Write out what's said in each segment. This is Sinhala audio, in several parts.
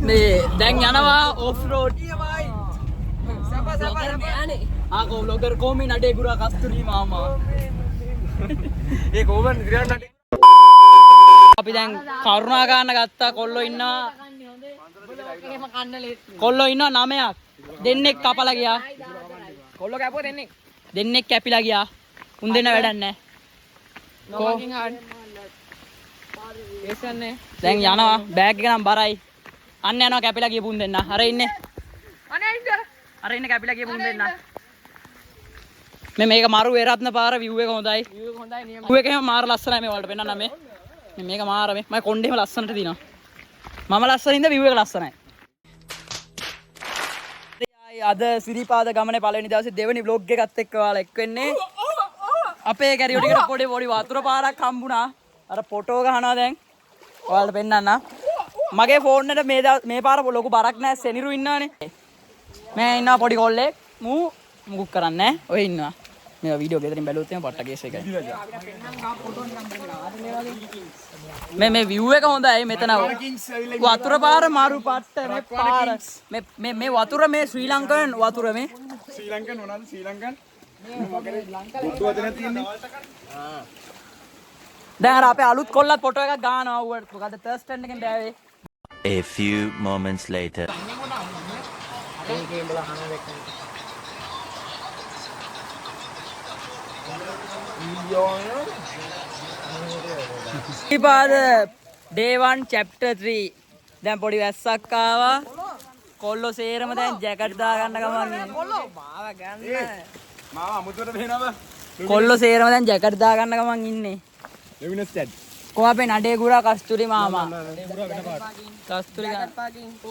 නේ දැන් යනවා ඔෆ් රෝඩ්. ආකෝ බ්ලොගර් කොමි නඩේ ගුරා කස්තුරි මාමා. ඒ කොමන් ඉරියන් නඩේ. අපි දැන් කරුණා ගන්න ගත්තා. කොල්ලෝ ඉන්නවා. කොල්ලෝ ඉන්නවා 9ක්. දෙන්නෙක් කපලා ගියා. කොල්ලෝ කැපුවා දෙන්නේ. දෙන්නෙක් කැපිලා ගියා. උන් දෙන්න වැඩක් නැහැ. කොකින් ආන්. ඒසන්නේ. දැන් යනවා බෑග් එක නම් බරයි. අන්න යනවා කැපිලා ගියපුන් දෙන්න. අර ඉන්නේ. අනේ ඉන්න. අර ඉන්නේ කැපිලා ගියපුන් දෙන්න. මේක මාරු වේරත්න පාර view එක හොඳයි. view එක හොඳයි නියම. view එකම මාර ලස්සනයි මේ වලට පෙන්නන්න මේ. මේක මාර මේ. මම කොණ්ඩේම ලස්සනට දිනවා. මම ලස්සනින්ද view එක ලස්සනයි. අද සිරිපාද ගමනේ පළවෙනි දවසේ දෙවෙනි vlog එකත් එක්ක ඔයාලා එක් වෙන්නේ. අපේ කැරියෝටිකට පොඩි වතුර පාරක් හම්බුණා. අර ෆොටෝ ගහනවා දැන්. ඔයාලට පෙන්නන්න. මගේ ෆෝන් එකට මේ පාර ලොකු බරක් නැහැ. සෙනිරු ඉන්නවනේ. මම ඉන්නවා පොඩි කොල්ලෙක්. මුකුත් කරන්නේ නැහැ. ඔය ඉන්නවා. මේ වීඩියෝ ගෙදරින් බැලුවොත් එම පට්ට කේස් එකයි. මේ view එක හොඳයි. මෙතන වතුර පාර මාරු පට්ට මේ පාර. මේ වතුර මේ ශ්‍රී ලංකන් වතුර මේ. ශ්‍රී ලංකන් මොනවද ශ්‍රී ලංකන්? බුද්ධ වචන තියෙන්නේ. දැන් අර අපේ අලුත් කොල්ලත් ෆොටෝ එකක් ගන්නවා ඌට. මොකද තර්ස්ටන් එකෙන් බෑවේ. A few moments later. ඉපාද day 1 chapter 3. දැන් පොඩි වැස්සක් ආවා. කොල්ලෝ සේරම දැන් ජැකට් දා ගන්න ගමන් ඉන්නේ. කොල්ලෝ මාව ගන්න. මාව අමුතුවට දෙනවා. කොල්ලෝ සේරම දැන් ජැකට් දා ගන්න ගමන් ඉන්නේ. ලෙවිනස් චැට්. කොහොම අපේ නඩේ ගුරා කස්තුරි මාමා. කස්තුරි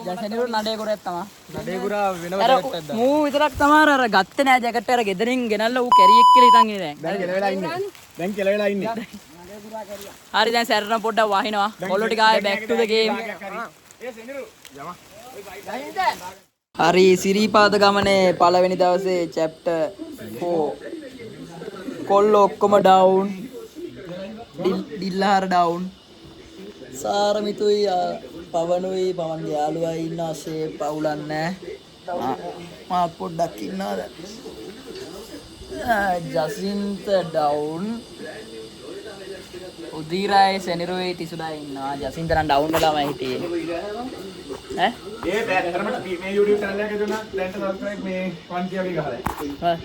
ජසනිරු නඩේ ගුරා තමයි. නඩේ ගුරා වෙනව ජැකට් එකක් දාන්න. මූ විතරක් තමයි අර ගත්තේ නෑ ජැකට් එක. අර ගෙදරින් ගෙනල්ලා ඌ කැරියෙක් කියලා හිතන් ඉන්නේ දැන්. දැන් කෙලවෙලා ඉන්නේ. දැන් කෙලවෙලා ඉන්නේ. හරි දැන් සැරණ පොඩ්ඩක් වහිනවා. කොල්ලෝ ටික ආයේ back to the game. ඒ සෙනිරු යම. හරි සිරිපාද ගමනේ පළවෙනි දවසේ chapter 4. කොල්ලෝ ඔක්කොම down. ඩිල්ලාර down. සාරමිතුයි පවනුයි පවන්ගේ යාළුවයි ඉන්න ආසේ පවුලක් නැහැ. මා පොඩ්ඩක් ඉන්නවද? ජසින්ත down. උදීරායි සෙනිරුයි තිසුඩායි ඉන්නවා. ජසින්ත නම් down වෙලාම හිටියේ. ඈ? ඒ බෑතරමට මේ YouTube channel එක දුන්නා දැන්ට subscribe මේ 1k වගේ ගහලා. හා.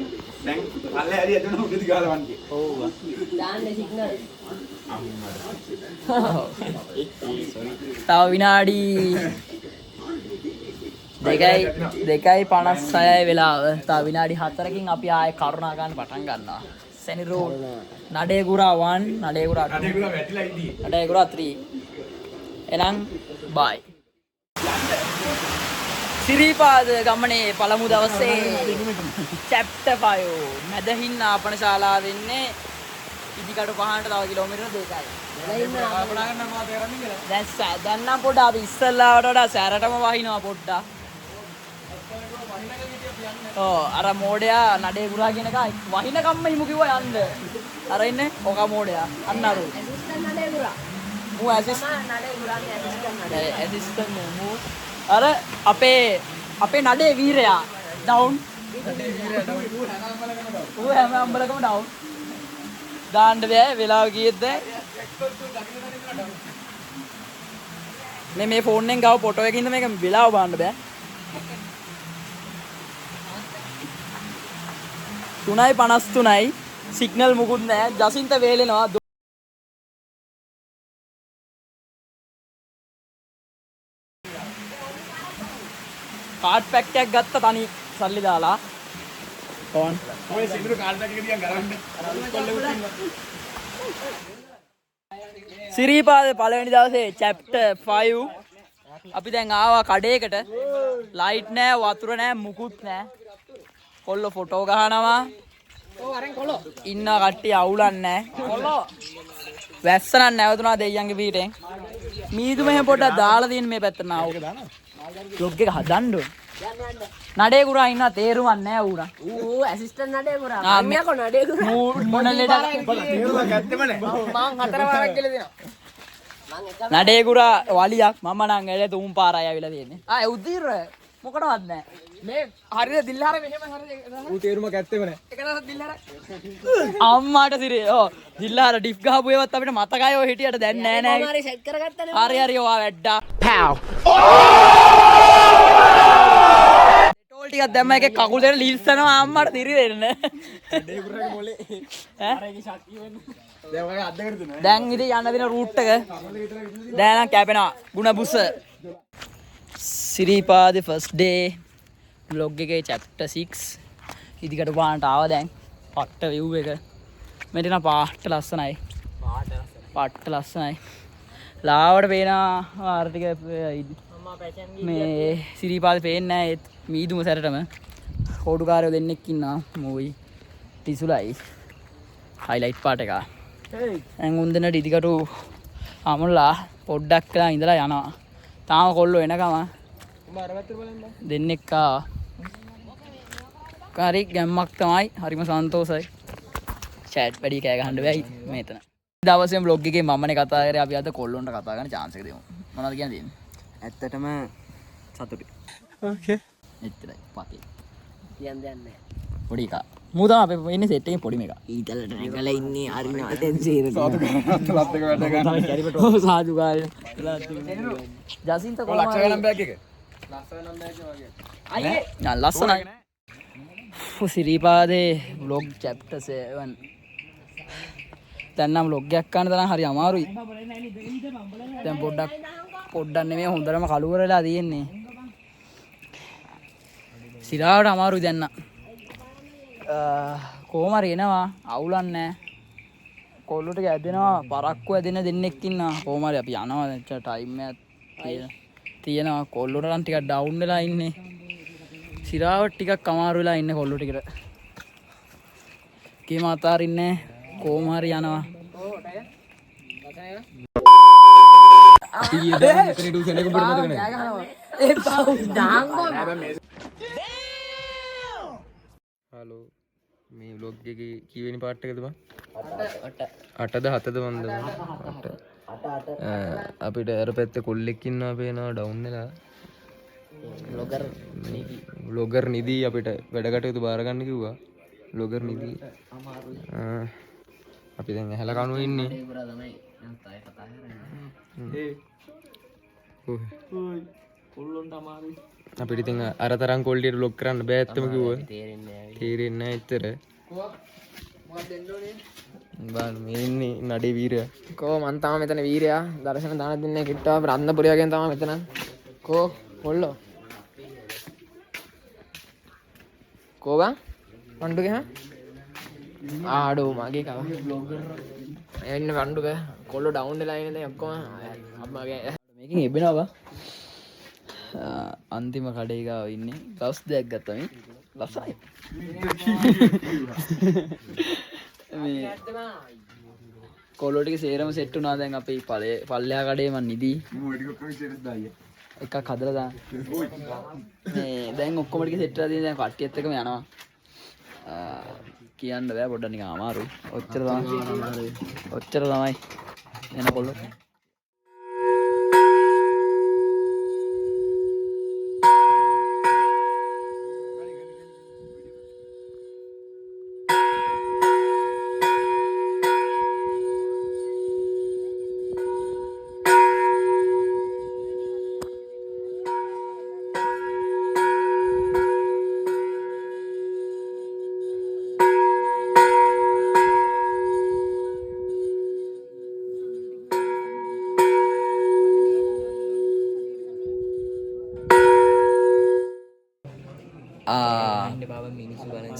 දැන් පල්ලේ හරි දුන්නා උඩදී ගහලා 1k. ඔව්. දාන්නේ සිග්නල්. තව විනාඩි 2:56 වෙලාව. තව විනාඩි 4කින් අපි ආයේ කරුණා ගන්න පටන් ගන්නවා. සෙනිරු නඩේ ගුරා 1 නඩේ ගුරා 2 නඩේ ගුරා වැටිලා ඉදී. නඩේ ගුරා 3. එහෙනම් බයි. සිරිපාද ගමනේ පළමු දවසේ chapter 5 මැදහින් ආපන ශාලාව ඉන්නේ ඉදිකඩ පහනට තව කිලෝමීටර 2යි. දැන් නම් පොඩ්ඩක් අපි ඉස්සල්ලාවට වඩා සැරටම වහිනවා පොඩ්ඩක්. ඔව් අර මෝඩයා නඩේ ගුරා කියන එක වහින කම්ම හිමු කිව්වා යන්න. අර ඉන්නේ ඔක මෝඩයා. අන්න අර. ඇසිස්ටන්ට් නඩේ ගුරා. මූ ඇසිස්ටන්ට් නඩේ ගුරාගේ ඇසිස්ටන්ට් නඩේ. ඇසිස්ටන්ට් මූ අර අපේ නඩේ වීරයා ඩවුන්. ඌ හැම අම්බලකම ඩවුන්. දාන්න බෑ වෙලාව කීයද? මේ ෆෝන් එකෙන් ගාව ෆොටෝ එකකින්ද මේක වෙලාව බලන්න බෑ. 3:53යි සිග්නල් මුකුත් නෑ. ජසින්ත වේලෙනවා. කාඩ් පැක් එකක් ගත්ත තනි සල්ලි දාලා. කොහොන් ඔය සෙනිරු කාඩ් පැක් එක දිහා ගරන්න. සිරිපාදේ පළවෙනි දවසේ chapter 5. අපි දැන් ආවා කඩේකට. ලයිට් නෑ, වතුර නෑ, මුකුත් නෑ. කොල්ලෝ ෆොටෝ ගහනවා. ඔව් අරන් කොළෝ. ඉන්න කට්ටිය අවුලක් නෑ. කොල්ලෝ. වැස්ස නම් නැවතුණා දෙයියන්ගේ පිටෙන්. මීදු මෙහෙ පොඩ්ඩක් දාලා දින්න මේ පැත්තට නාව. vlog එක හදන්න ඕන. නඩේ ගුරා ඉන්න තේරුමක් නෑ ඌරා. ඌ ඇසිස්ටන්ට් නඩේ ගුරා. ආ, මම යකෝ නඩේ ගුරා. මොන ලෙඩක් තේරුමක් ඇත්තම නැහැ. මං 4 වාරක් කියලා දෙනවා. නඩේ ගුරා වලියක් මම නම් එළ තුන් පාරයි ආවිලා තියෙන්නේ. ආ උදිර මොකටවත් නැහැ. මේ හරියට දිල්හාර මෙහෙම හරියට ඌ තේරුමක් ඇත්තේම නැහැ. එකදවසක් දිල්හාර අම්මාට සිරේ ඕ දිල්ලාර ඩිෆ් ගහපු ඒවත් අපිට මතකයි ඔය හිටියට දැන් නෑ නෑ. හරි සෙට් කරගත්තනේ. හරි හරි ඔයා වැඩ්ඩා. පැව් ටෝල් ටිකක් දැම්ම එකේ කකුල් දෙක ලීල්සනවා අම්මාට දිරි දෙන්න. ඩේ ගුරාගේ මොලේ ඈ අරගේ ශක්තිය වෙන්න දැන් ඔයගේ අද්දකට දුන්නා දැන් ඉතින් යන්න දින රූට් එක දැන් නම් කැපෙනවා ගුණ බුස සිරිපාදේ ෆස්ට් ඩේ vlog එකේ chapter 6 ඉදිකට පාන්ට ආව දැන් පට්ට view එක මෙතන පාට ලස්සනයි පාට ලස්සනයි ලාවට පේනවා ආර්ථික මේ සිරිපාදේ පේන්නේ නැහැ ඒත් මීදුම සැරටම කෝඩුකාරයෝ දෙන්නෙක් ඉන්නවා මූවි ටිසුලයි highlight part එක දැන් උන් දෙන්නට ඉදිකටු අමුල්ලා පොඩ්ඩක් කළා ඉඳලා යනවා තාම කොල්ලෝ එනකම දෙන්නෙක් ආවා හරි ගැම්මක් තමයි හරිම සන්තෝසයි chat වැඩි කෑ ගහන්න බෑයි මෙතන දවසේ vlog එකේ මමනේ කතා කරේ අපි අද කොල්ලොන්ට කතා කරන්න chance එක දෙමු මොනවද කියන්න තියෙන්නේ ඇත්තටම සතුටුයි. ඕකේ එච්චරයි පතේ කියන්න දෙයක් නැහැ. පොඩි එකා මූ තමයි අපි ඉන්නේ සෙට් එකේ පොඩිම එකා ඊතලට නැගලා ඉන්නේ අරිනවා දැන් සීරද. ලත් එක වැඩ ගන්න ඔව් සාදු ගාන ජසින්ත ඔය ලක්ෂ ගණන් බෑග් එක අයියේ ලස්සනයි සිරිපාදේ vlog chapter 7 දැන් නම් vlog එකක් ගන්න තරම් හරි අමාරුයි දැන් පොඩ්ඩක් නෙමෙයි හොඳටම කලුවර වෙලා තියෙන්නේ සිරාවට අමාරුයි දැන් නම් කොහොම හරි එනවා අවුලක් නැහැ කොල්ලෝ ටික ඇදෙනවා පරක්කු ඇදෙන දෙන්නෙක් ඉන්නවා කොහොම හරි අපි යනවා දැන් ටයිම් එකක් තියෙනවා කොල්ලොට නම් ටිකක් ඩවුන් වෙලා ඉන්නේ සිරාවට ටිකක් අමාරු වෙලා ඉන්නේ කොල්ලෝ ටිකට කීම අතාරින්නේ කොහොම හරි යනවා හලෝ මේ vlog එකේ කීවෙනි පාර්ට් එකද බං 8ද 7ද මන්ද අපිට අර පැත්තේ කොල්ලෙක් ඉන්නවා පේනවා ඩවුන් වෙලා බ්ලොගර් නිදි අපිට වැඩ කටයුතු බාර ගන්න කිව්වා බ්ලොගර් නිදි අපි දැන් ඇහැල කනුවේ ඉන්නේ අපිට ඉතින් අර තරම් කොල්ලියට vlog කරන්න බෑ ඇත්තම කිව්වා තේරෙන්නේ නැහැ ඇත්තට බාන මේ ඉන්නේ නඩේ වීරයා කෝ මං තමයි මෙතන වීරයා දර්ශන දාන දෙන්නේ කිට්ටුවා රන්දපුරිය වගේ තමයි මෙතන කෝ කොල්ලෝ කෝ බං වණ්ඩුගේ හා ආඩෝ මගේ කව එන්න වණ්ඩුගේ කොල්ලෝ ඩවුන් වෙලා ඉන්නේ දැන් ඔක්කොම අම්මගේ මේකෙන් එබෙනවා අන්තිම කඩේ ගාව ඉන්නේ ගවුස් දෙයක් ගත්තා මේ ලස්සනයි මේ කොල්ලෝ ටික සේරම සෙට් වුණා දැන් අපි පල්ලෙහා කඩේ මන් නිදි එකක් හදලා දාන්න මේ දැන් ඔක්කොම ටික සෙට් වෙලා තියෙන දැන් කට්ටියත් එක්කම යනවා කියන්න බෑ පොඩ්ඩක් නිකන් අමාරුයි ඔච්චර තමයි එන කොල්ලෝ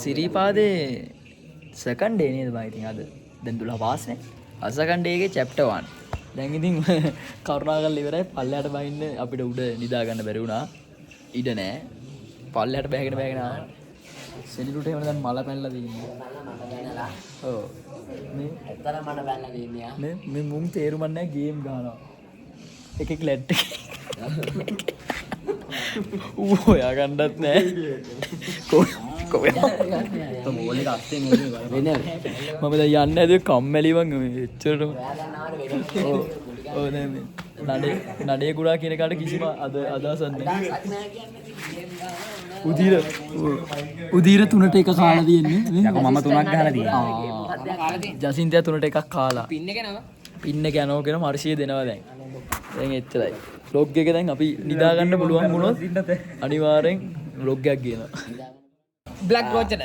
සිරිපාදේ සෙකන්ඩ් ඩේ නේද බං ඉතින් අද දැන් 12 පාස් නේ අද සෙකන්ඩ් ඩේ එකේ chapter 1 දැන් ඉතින් කරුණාකරලා ඉවරයි පල්ලෙහාට බහින්න අපිට උඩ නිදා ගන්න බැරි වුණා ඉඩ නෑ පල්ලෙහාට බෑගෙන ආවා සෙලිලුට එහෙම දැන් මල පැනලා තියෙනවා ඔව් මේ ඇත්තටම මට බැලලා දෙන්නේ නේ මේ මුම් තේරුම් නැහැ ගේම් ගහනවා එකෙක් ලැට් එක ඌ හොයා ගන්නත් නෑ මෝලේ අත්තේ වෙන්නේ මම දැන් යන්නේ නැද කම්මැලි වං එච්චරටම ඔව් දැන් මේ නඩේ කුඩා කියන කාට කිසිම අදහසක් නැහැ. උදීර 3ට එක කාලා තියෙන්නේ. යකෝ මම 3ක් ගහලා තියෙනවා. ජසින්තයා 3ට එකක් කාලා. පින්න එක යනවා කියන මර්ෂිය දෙනවා දැන්. දැන් එච්චරයි. vlog එක දැන් අපි නිදා ගන්න පුළුවන් වුණොත් අනිවාර්යෙන් vlog එකක් ගේනවා. Black Rochana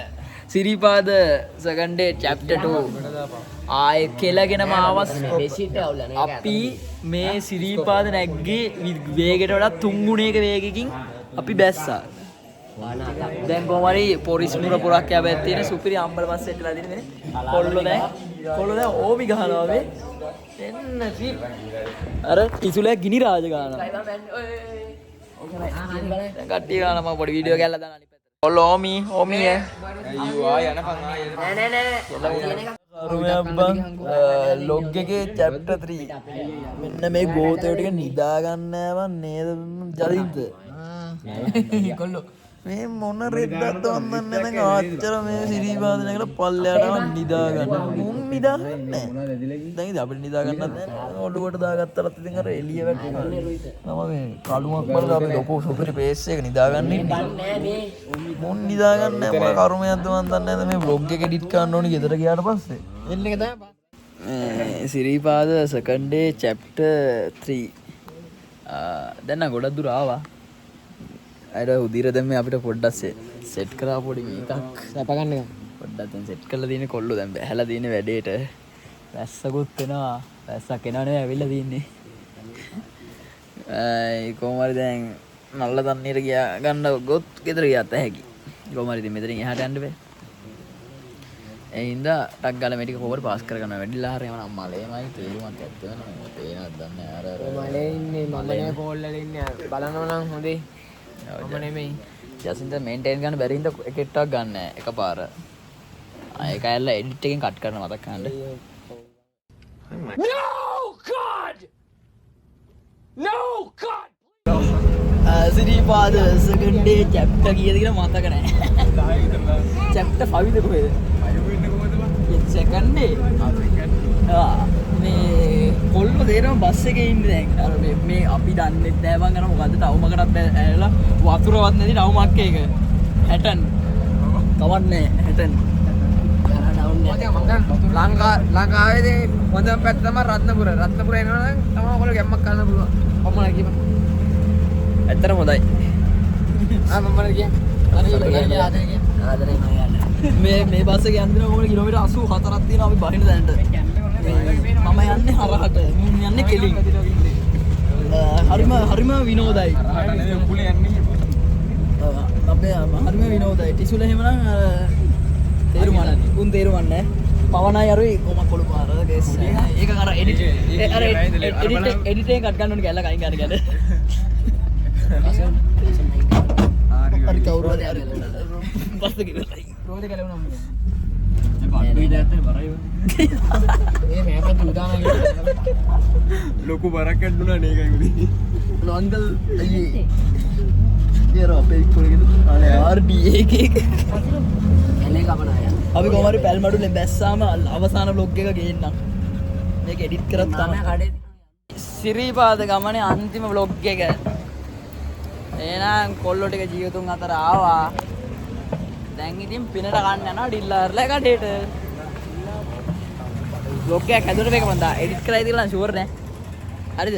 Siripada second day chapter 2 ආයේ කෙලගෙනම ආවස් අපි මේ සිරිපාද නැග්ගේ වේගයට වඩා 3 ගුණයක වේගකින් අපි බැස්සා. දැන් කොහමරි පොරිස් මුර පොරක් යපැත් තියෙන සුපිරි අම්බල බස් එකලා දින මේ කොල්ලෝ දැන් ඕමි ගහනවා මේ එන්න සිප් අර ඉසුලේ ගිනි රාජ ගන්නවා. දැන් කට්ටිය ගන්නවා මම පොඩි වීඩියෝ එකක් දාන්න අනිත් පැත්තට. කොල්ලෝ ඕමි ඈ අයියෝ යනපන් නෑ ලොග් එකේ chapter 3 මෙන්න මේ ගෝතය ටික නිදා ගන්නෑවන් නේද ජලින්ත කොල්ලෝ මේ මොන රෙද්දක්ද වන්දන්නේ දැන් ආච්චර මේ සිරිපාදන කියලා පල්ලයට නිදා ගන්න මුන් නිදා ගන්නෑ දැන් ඉතින් අපිට නිදා ගන්නත් නෑ ඔළුවට දාගත්තලත් ඉතින් අර එළිය වැටෙනවා නම මේ කළුමක් බලලා අපි ලොකෝ සුපිරි පේස් එක නිදා ගන්න ඉන්නේ මුන් නිදා ගන්නෑ මොන කර්මයක්ද වන්දන්නේ නැද මේ vlog එක එඩිට් කරන්න ඕනි ගෙදර ගියාට පස්සේ එන්න එක තමයි සිරිපාද second day chapter 3 දැන් නම් ගොඩක් දුර ආවා අර උදීර දැන් මේ අපිට පොඩ්ඩක් සෙට් කරා පොඩි මේකක් සැප ගන්න එක පොඩ්ඩක් දැන් සෙට් කරලා තියෙන්නේ කොල්ලෝ දැන් බැහැලා තියෙන්නේ වැඩේට වැස්සකුත් වෙනවා වැස්සක් එනවා නෙවෙයි ඇවිල්ලා තියෙන්නේ කොහොමද දැන් නල්ල තන්නීර ගියා ගන්න ගොත් ගෙදර ගියාත් ඇහැකි කොහොමද ඉතින් මෙතනින් එහාට යන්න බෑ ඒ හින්දා ටක් ගාලා මේ ටික කොහොමද පාස් කරගන්න වැඩිලා හරියම නම් මලේමයි තේරුමක් ඇත්තව නෝ තේනක් දන්නේ අර මලේ ඉන්නේ මම නේ කෝල් වල ඉන්නේ බලනවා නම් හොඳේ මම නෙමෙයි ජසින්ත මේන්ටේන් ගන්න බැරි හින්දා එකටක් ගන්න එකපාර ඒක ඇල්ල එඩිට් එකෙන් කට් කරන මතක් ගන්න සිරිපාද second day chapter කීයද කියලා මතක නැහැ chapter 5 ද කොහෙද second day මේ කොල්ලෝ තේරෙම බස් එකේ ඉන්නේ දැන් අර මේ අපි දන්නේ නැහැ බං අර මොකද්ද ටවුමකටත් ඇවිල්ලා වතුරවත් නැති ටවුමක් එක හැටන් කවන්නේ හැටන් ලංකාවේදී හොඳම පැත්ත තමයි රත්නපුර එනවා නම් තමයි ඔයගොල්ලෝ ගැම්මක් ගන්න පුළුවන් කොහොමද කියපන් ඇත්තටම හොඳයි මම ආදරේ මේ බස් එක යන්න ඕන කිලෝමීටර් 84ක් තියෙනවා අපි බහින්න දැනට මම යන්නේ හරහට මුන් යන්නේ කෙලින් හරිම විනෝදයි අපේ හරිම විනෝදයි ටිසුල එහෙමනම් තේරුම් නැහැ පවනයි අරුයි කොමක් කොළු පාර ගේස් ඒක අර එඩිට් එකෙන් කට් ගන්න ඕනේ ගැල්ල කයින් ගන්න ගැල හරි කවුරුද බස් එක ඉවරයි රෝදේ කලවුණා මම ලොකු බරක් ඇඩ්ඩුනා නේකයි අංකල් අයියේ ඊයර අපේ ඉක්කොලගෙද අනේ RD එකේ එනේ කපන අය අපි කොහමරි පැල්මඩුලෙන් බැස්සාම අවසාන vlog එක ගේන්නම් මේක එඩිට් කරත් තමයි සිරිපාද ගමනේ අන්තිම vlog එක එහෙනම් කොල්ලෝ ටික ජීවිතුන් අතර ආවා දැන් ඉතින් පිනට ගන්න යනවා ඩිල්ලර්ලා කඩේට vlog එකක් හැදුවට මේක මම එඩිට් කරලා ඉතින් ෂුවර් නෑ හරිද